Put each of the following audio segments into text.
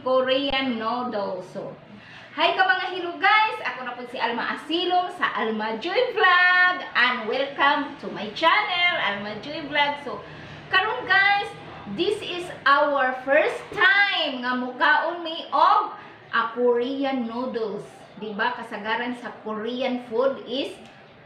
Korean noodles. So, hi ka mga hello guys! Ako na po si Alma Asilong sa Alma Joy Vlog and welcome to my channel, Alma Joy Vlog. So, karon guys, this is our first time nga mukaon mi og Korean noodles. Diba? Kasagaran sa Korean food is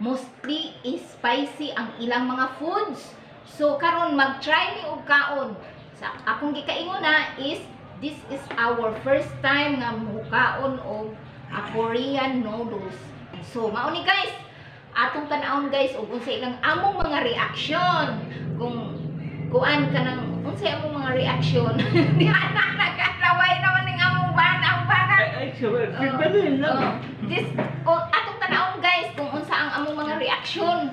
mostly spicy ang ilang mga foods. So, karon mag-try mi og kaon. Sa akong gikaingon na is this is our first time nga mukaon og Korean noodles. So, mao ni guys, atong tan-awon guys og unsa ilang among mga reaction. Kung kuan ka nang unsa among mga reaction. Di ana nakalaway naman ning among bana. Ay, feedback lang. This atong tan-awon guys kung unsa ang among mga reaction.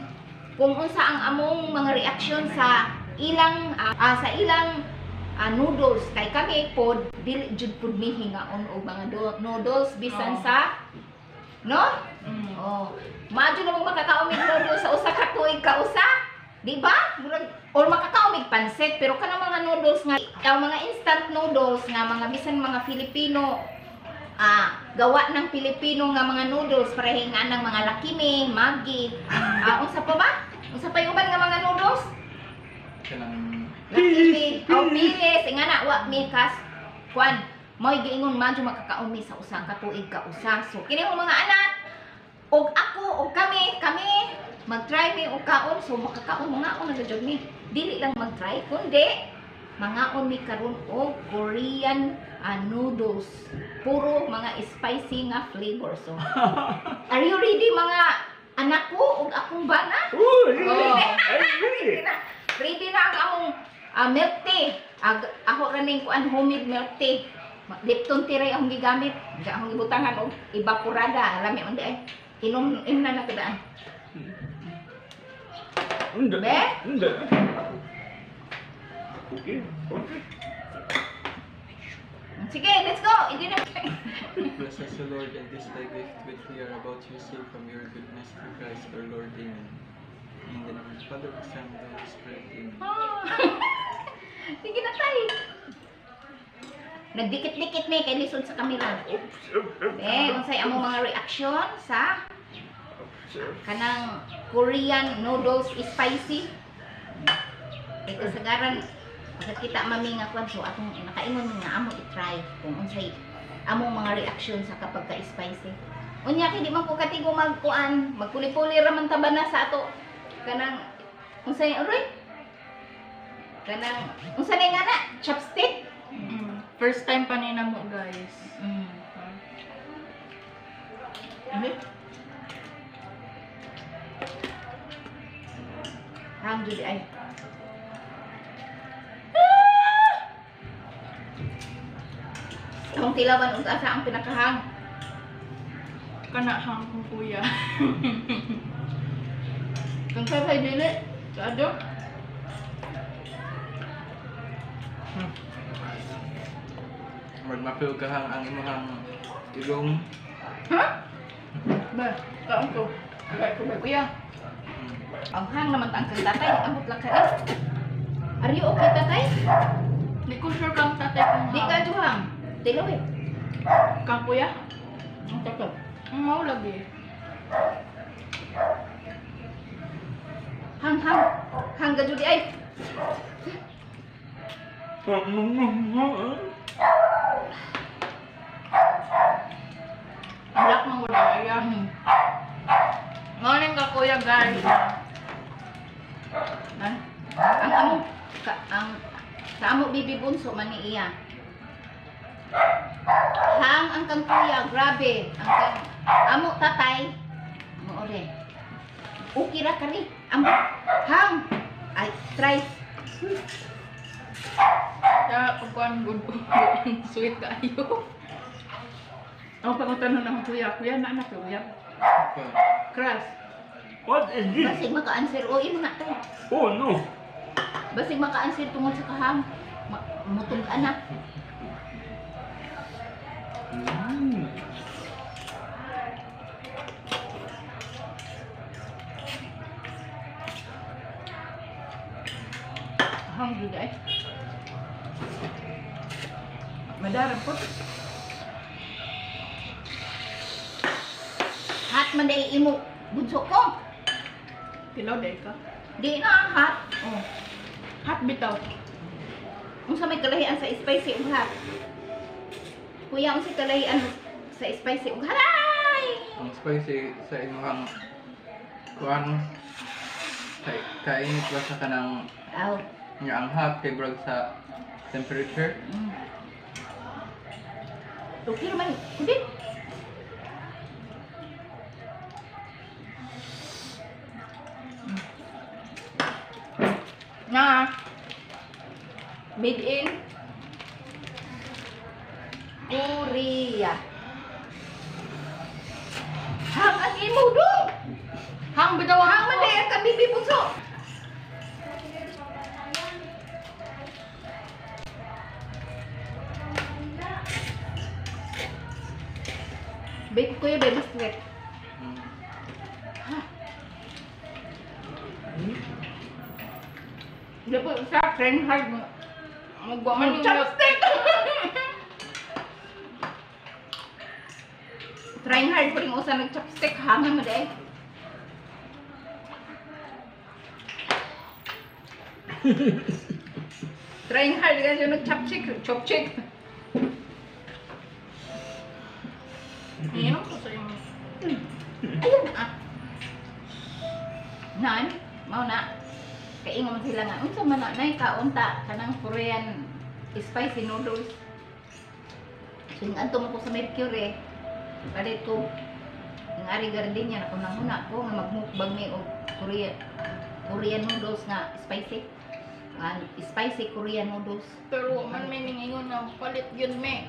Kung unsa ang among mga reaction sa ilang noodles kay kami pod dili jud pud mi hingaon og mga noodles bisan sa no? Oh, maadyo na makakaon mig noodles sa usa ka tuig ka usa, di ba? Or makakaon mig pansit pero kanang mga noodles nga ang mga instant noodles nga mga bisan mga Filipino gawa ng Pilipino nga mga noodles parehingan ng mga Lakimi, Maggi, unsa pa ba? Unsa pa yung uban nga mga noodles? Kanang Lakimi, pilis, nga na, wa mi kas, kwan, mo'y giingon madyo makakaon mi sa usa ka tuig ka usa. So, kini mga anak, og ako, og kami, mag-try mi og kaon, so makakaon mga on nagajud mi. Dili lang mag-try, kundi, mangaon mi karon og Korean noodles. Puro mga spicy nga flavor. So, are you ready mga anak ko og akong bana? oh, really? Ready na. Ready na ang among milk tea. Ako raning kuan homemade milk tea. Lipton tea ray akong gigamit. Nga akong ibutangan og evaporada. Lami man di ay. Inom na nakadaan. Hindi. Be? Hindi. Okay. Sige, let's go. Hindi na. Bless us, O Lord, and this thy gift which we are about to receive from your goodness through Christ our Lord. Amen. In the name of the Father, the Son, and the Holy Spirit. Amen. Sige na tayo. Nagdikit-dikit may kay lisod sa kamera. Unsay among mga reaction sa kanang Korean noodles spicy. Kay kasagaran pagkita mami nga kwan so atong nakaingon nga amo i-try kung unsay among mga reaction sa kapag ka-spicy. Unya kay di man ko katigo magkuan, magpuli-puli ra man tabana sa ato kanang unsay oray? Kanang unsa ni nga na? Chopstick? First time pa nina mo, guys. Hang jud ay. Ang tilawan ug asa ang pinakahang. Kanahang kong kuya. Kung sabay dili, sado. Magmapil ka ang imong ilong. Ha? Ba, kaon ko. Kaya ko ba, kuya? Ang hang naman ang kang tatay, ambot lang ka. Are you okay tatay? Di ko sure kang tatay kong Di ka juhang. Tilaw eh. Kang kuya? Ang tatay. Ang mau lagi. Hang. Hang ka jud ay. Alak mo wala kaya. Morning ka kuya, guys. Ang amo sa amo bibi bunso man ni iya. Hang ang kang kuya, grabe. Ang kang amo tatay. Mo ore. Okay ra kani. Amo hang. Ay try. Kaya pagkuhan good. Sweet kayo. Ako pangutanong ng kuya. Kuya, na anak kuya. Crush. What is this? Basig maka-answer o imo na to. Oh no. Basig maka-answer tungod sa kahang. Mutong anak. Hang jud ay. Madarap po. Hot man day imo bunso ko. Tilaw day ka. Di na hot. Oh. Hot bitaw. Unsa may kalahian sa spicy ug hot? Kuya, unsa kalahian sa spicy ug halay? Ang spicy sa imuhang kuan sa kainit ba sa kanang Aw. nga ang hot kay brag sa temperature. Mm. Okay naman. Hindi. Na. Made in Korea. Hang ang imo do. Hang bitaw Hang man day ang kabibi bunso. Bake ko yung baby sweat. Mm. Hindi po sa trend hard mo. Magwa man yung Chopstick! Trying hard po rin usa nag-chopstick. Hangan mo day. Trying hard kasi yung nag-chopstick. Chopstick. Inom ko sa yung Ayun ah. Nan, mau na. Kaingon sila nga. Unsa man na nay kaunta kanang Korean spicy noodles. Sing anto mo ko sa Mercury. Kadit ko ng Ari Gardenia na kunang huna ko nga magmukbang mi og Korean noodles nga spicy. Spicy Korean noodles. pero man may ningingon na palit yun me.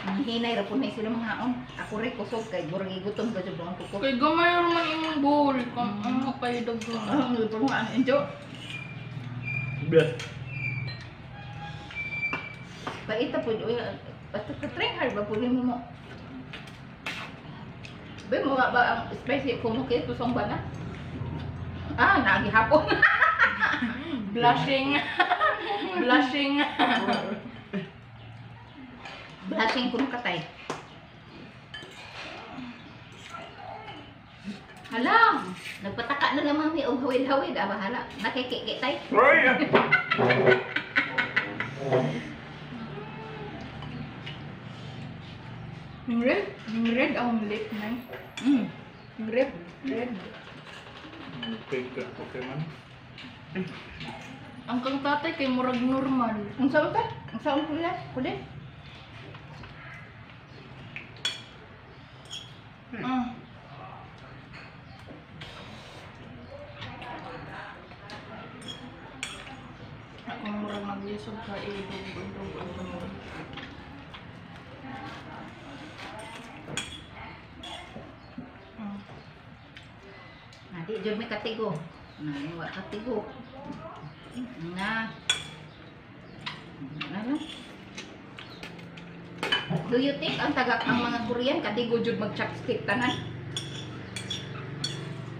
Ang hinay ra pud may sila mga haon. Ako rin kusog kay burang igutom ka jud ang kuko. Kay gamay naman imong bowl. Kung ano kayo dagdag. Ah, luto mo an enjo. Bet. Paita po, basta ka-try hard ba po mo mo? Ba mo ba ang spicy kung mo kayo tusong ba na? Ah, nagihapon. Blushing. Blushing. Blushing kung katay. Hala, nagpataka na lang mami og hawid-hawid. Ah, bahala. Nakikikitay. Right. Yung red. Yung red ang lip na. Yung red. Red. Okay man. Ang kang tatay kay murag normal. Ang saan ka? Ang saan ko lang? Kude? Ah. Ako murag mag-yusog ka ilog. Di jud may katigo. Na, wa katigo. Na. Ano? Do you think ang tagak ang mga Korean katigo jud mag-chopstick tanan?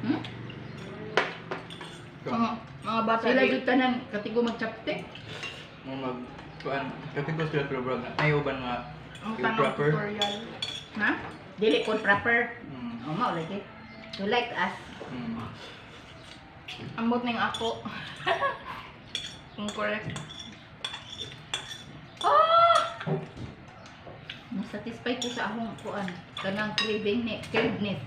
Hmm? Mga bata Sila di- jud tanan katigo mag-chopstick? Mo mag kuan katigos sila pero brag ay uban nga ang yung tanong proper. tutorial. Ha? Dili ko proper. Mm. Oh, mao lagi. To like us. Mm. Ambot ning ako. Kung correct. Oh! Nasatisfy ko sa akong kuan kanang craveness.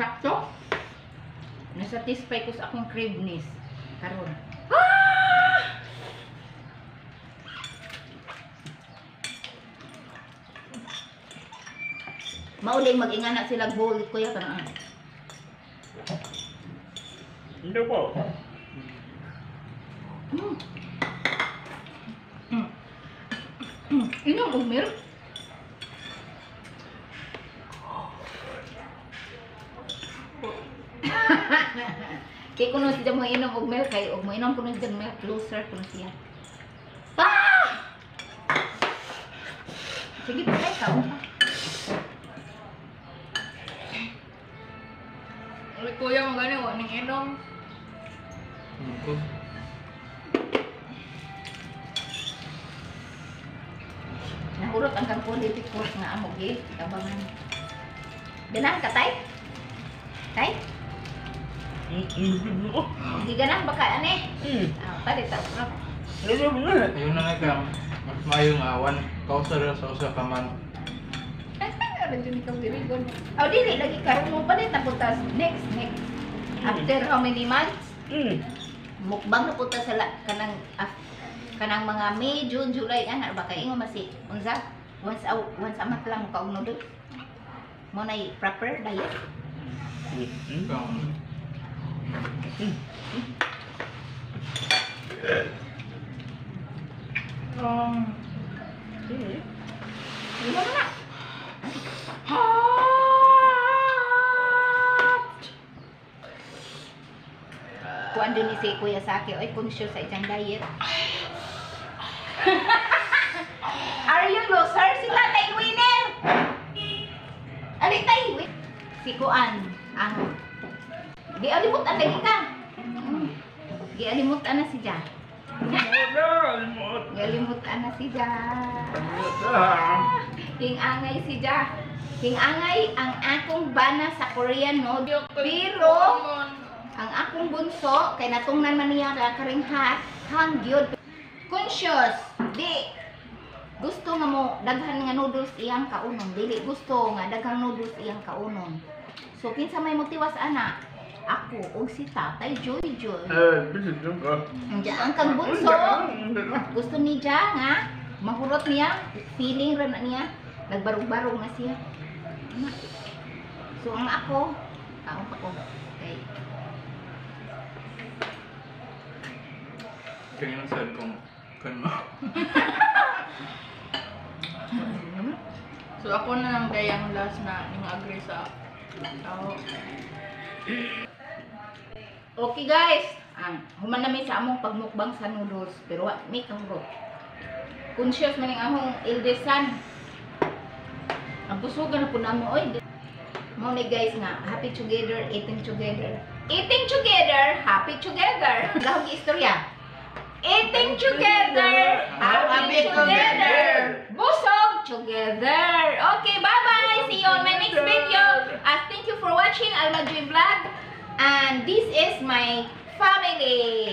Sakto? Nasatisfy ko sa akong craveness karon. Mauling mag-ingana sila bowl kuya kanang. Hindi po. Inom og milk. Kaya kuno siya mo inom og milk kay og mo inom kuno siya milk closer kuno siya. Ah! Sige, patay ka. kuya mo gani, wala ning inom. Ako. Nahurot ang kang politikus nga amo gi kabangan. Ganang ka tay? Tay? Hindi ganang baka ane. Palit ta urap. Ayun na nga kang mas mayong awan. Kausa ra sa usa ka man. Ano dyan ikaw dirigon? Oh, dili lagi karon mo palit na punta next. After how many months? Mukbang na punta sa kanang mga May, June, July ana ba kay ingon masi unsa? Once a month lang ka og noodles. Mo nay proper diet. Kang Di ba na? Kuan din ni si Kuya Saki, oy conscious sa iyang diet. Are you loser? Si Tatay Winner! Alitay! Si Kuan, ang... Di alimut ang lagi ka. Di alimut na si Ja. Di alimut na si Ja. Hingangay si Ja. Hingangay ang akong bana sa Korean noodle. Pero, ang akong bunso, kay natungnan man niya karing hangyod. Conscious, di gusto nga mo daghan nga noodles iyang kaunon. Dili gusto nga daghang noodles iyang kaunon. So kinsa may motiwas ana? Ako og si Tatay Joy. Ang kang bunso, gusto ni Ja nga mahurot niya, feeling ra na niya, nagbarog-barog na siya. So ang ako, kaon pa ko. Okay. kanina sad kong kan So ako na lang kaya ang last na yung agree sa tao. Okay guys, human namin sa among pagmukbang sa noodles, pero wa may kahurot. Conscious man ang among eldest son. Ang pusugan na po na mo, oy. Mo ni guys nga, happy together, eating together. Eating together, happy together. Gahog istorya. Eating together, happy together. Busog together. Okay, bye-bye. See you on my next video. Thank you for watching Alma Joy Vlog. And this is my family.